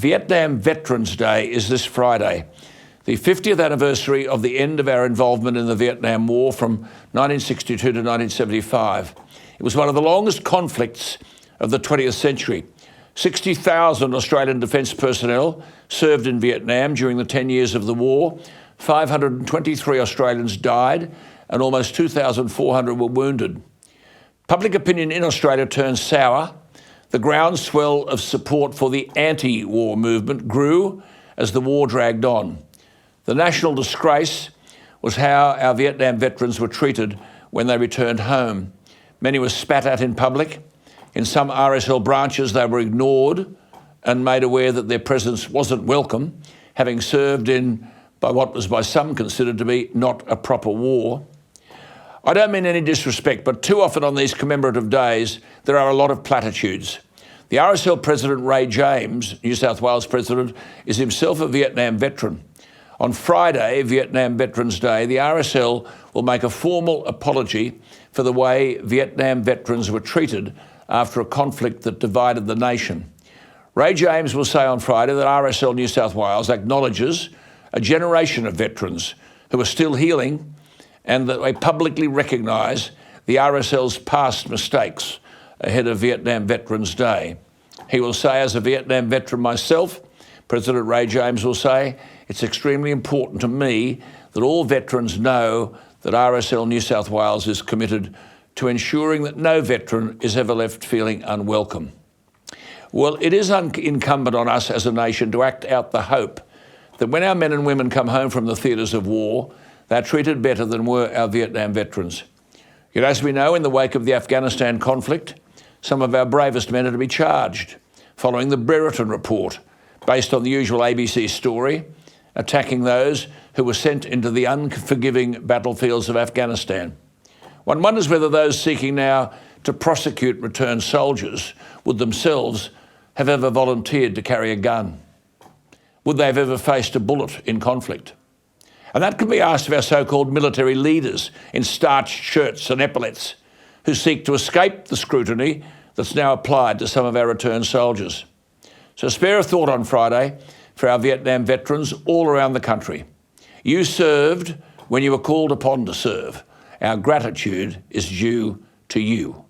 Vietnam Veterans Day is this Friday, the 50th anniversary of the end of our involvement in the Vietnam War from 1962 to 1975. It was one of the longest conflicts of the 20th century. 60,000 Australian defence personnel served in Vietnam during the 10 years of the war. 523 Australians died and almost 2,400 were wounded. Public opinion in Australia turned sour. The groundswell of support for the anti-war movement grew as the war dragged on. The national disgrace was how our Vietnam veterans were treated when they returned home. Many were spat at in public. In some RSL branches, they were ignored and made aware that their presence wasn't welcome, having served in by what was by some considered to be not a proper war. I don't mean any disrespect, but too often on these commemorative days, there are a lot of platitudes. The RSL President Ray James, New South Wales President, is himself a Vietnam veteran. On Friday, Vietnam Veterans Day, the RSL will make a formal apology for the way Vietnam veterans were treated after a conflict that divided the nation. Ray James will say on Friday that RSL New South Wales acknowledges a generation of veterans who are still healing and that they publicly recognise the RSL's past mistakes ahead of Vietnam Veterans Day. He will say, as a Vietnam veteran myself, President Ray James will say, it's extremely important to me that all veterans know that RSL New South Wales is committed to ensuring that no veteran is ever left feeling unwelcome. Well, it is incumbent on us as a nation to act out the hope that when our men and women come home from the theatres of war, they're treated better than were our Vietnam veterans. Yet, as we know, in the wake of the Afghanistan conflict, some of our bravest men are to be charged, following the Brereton report, based on the usual ABC story, attacking those who were sent into the unforgiving battlefields of Afghanistan. One wonders whether those seeking now to prosecute returned soldiers would themselves have ever volunteered to carry a gun. Would they have ever faced a bullet in conflict? And that can be asked of our so-called military leaders in starched shirts and epaulets who seek to escape the scrutiny that's now applied to some of our returned soldiers. So spare a thought on Friday for our Vietnam veterans all around the country. You served when you were called upon to serve. Our gratitude is due to you.